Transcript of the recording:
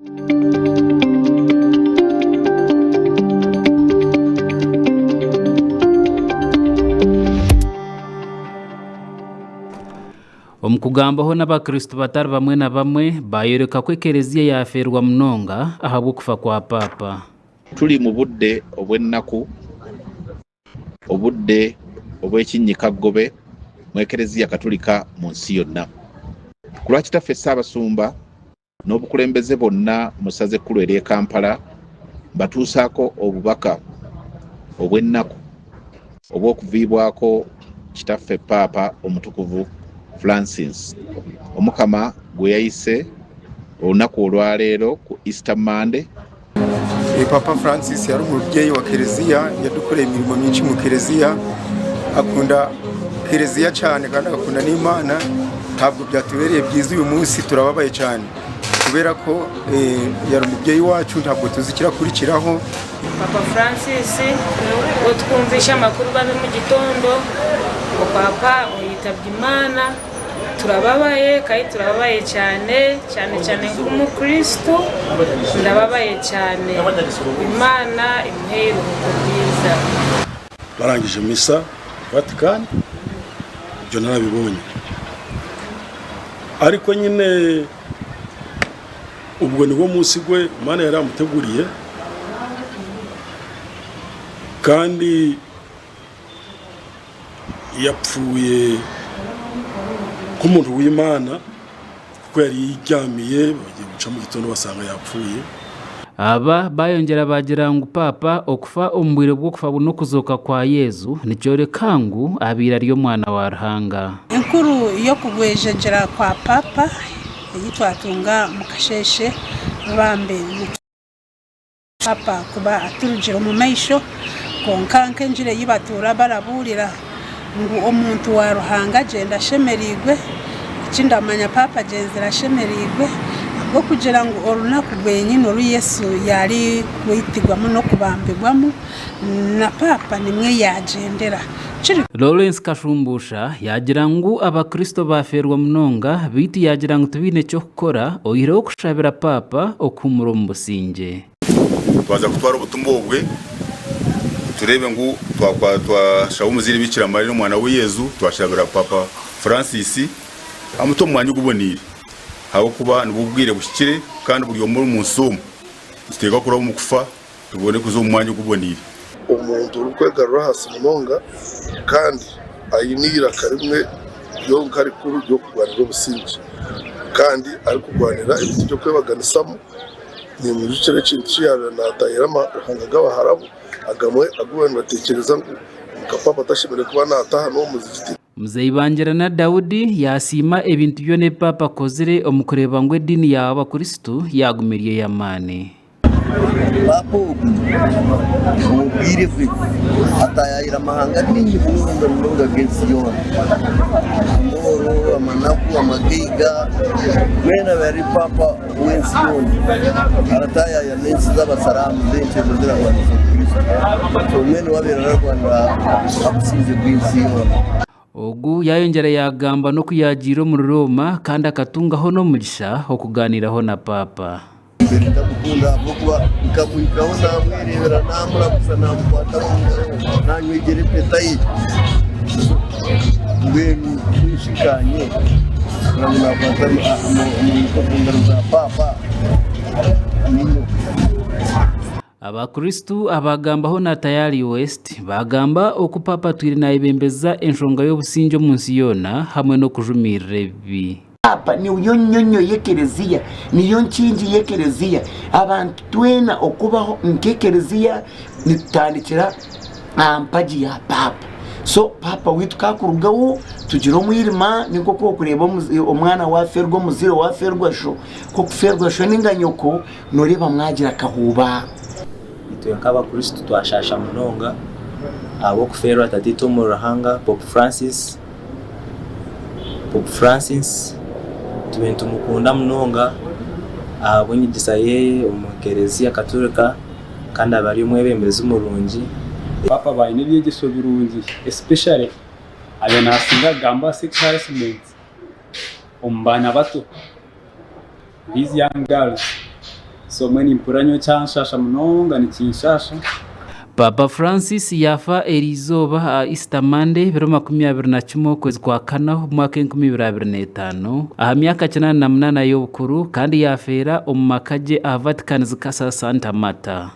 Omukugambaho n'abakristo batari bamwe na bamwe bayoreka ko ekereziya yaferwa munonga ahabwo kufa kwa papa. Tuli mu budde obw'ennaku, obudde obw'ekinnyikagobe mu ekereziya katolika mu nsi yonna. Ku lwa kitaffe Ssaabasumba n'obukulembeze bonna mu ssaza ekkulu ery'e Kampala batuusaako obubaka obw'ennaku obw'okuviibwako kitaffe Paapa Omutukuvu Francis. Omukama gwe yayise olunaku olwaleero ku Easter Monday. Papa Francis yari umubyeyi wa kereziya, yadukoreye imirimo myinshi mu kereziya, akunda kereziya cyane kandi agakunda n'Imana. Ntabwo byatubereye byiza uyu munsi, turababaye cyane kubera ko yari umubyeyi wacu, ntabwo tuzi ikirakurikiraho. Papa Francis utwumvisha amakuru babe mu gitondo ngo papa yitabye Imana. Turababaye kandi turababaye cyane nk'umukristo, ndababaye cyane. Imana imuhe iruhuko ryiza. Barangije misa Vatican, ibyo narabibonye, ariko nyine ubwo niwo munsi gwe Imana yari amuteguriye, kandi yapfuye k'umuntu w'Imana kuko yari yiryamiye, bagiye guca mu gitondo basanga yapfuye. Aba bayongera bagira ngo papa okufa ombwire bwo kufa no kuzoka kwa Yezu nicyoreka ngo abira ryo mwana wa Ruhanga. Inkuru yo kugwejejera kwa papa yitwatunga mukasheshe bambe papa kuba aturujira mu maisho konkanke njire yibatura baraburira ngo omuntu wa Ruhanga agenda ashemerigwe, ikindamanya papa agenzera ashemerigwe bwo kugira ngo orunaku rwenyine uru Yesu yari kwitigwamo no kubambirwamo na papa nimwe yagendera. Lawrence Kashumbusha yagira ngo abakristo baferwa munonga biti yagira ngo tubine cyo gukora oyireho kushabira papa okumuro mu businge. Twaza kutwara ubutumwa bwe turebe ngo twashaba umuziri Bikira Mariya n'umwana wa Yezu, twashabira papa Francis amuto mwanya gubonire habo kuba nububwire bushikire kandi buri muri munsomo iteka kuri mu kufa tubone kuzo mwanya gubonire. Umuntu urukwegarura hasi munonga kandi ayinira karimwe yo nkari kuru yo kurwanira ubusinzi kandi ari kurwanira ibiti byo kwebaganisamo ni mu gicere cy'inshiyana natayira amahanga g'abaharabu agamwe agubana batekereza ngo papa atashimire kuba nataha no muziti. Muzeyi bangira na Daudi yasima ebintu byone papa kozire omukureba ngo edini ya abakristo yagumiriye yamane. Papo ubwire bwe atayira amahanga n'inyi munonga gensiyo amoro amanaku amagiga wena bari papa wensiyo arataya nensi z'abasaramu benshi zira Rwanda Kristo mwene wabera Rwanda abusize bw'insiyo. Ogu yayongera yagamba no kuyagira mu Roma kandi akatungaho no mugisha ho kuganiraho na papa. Ndamukunda kuba ikamwikaho namwirebera namurabusa namukwata nanywegere petayi ngwenu kwishikanye namukwata mu za papa nino. Abakristu abagambaho na Tayari West bagamba okupapa twiri na ibembeza enshonga y'obusinjo munsi yona hamwe no kujumirira ebi. Papa ni uyonyonyo yekereziya, niyo nchinji yekereziya, abantu twena okubaho nkekereziya nitandikira ampaji ya papa. So papa witu kakurugawo tugira omwirima niko ko kureba omwana wa fergo muziro wa fergo sho ko kufergo sho ninganyoko noreba mwagira kahuba. Tuwe nk'aba Kristo twashasha munonga abo kuferwa tatito mu Ruhanga Pope Francis tubentu mukunda munonga abonye disaye umukereziya katolika kandi abari mwebembeza umurungi papa bayine byegeso birungi especially abenasinga gamba sex harassment umbana bato these young girls so mwene impuranyo cyanshasha munonga ni kinshasha. Papa Francis yafa erizoba Easter Monday 21 kwezi kwa kane mwaka 2025 aha myaka 88 y'obukuru kandi yafera omu makaje a Vatican zikasa Santa Marta.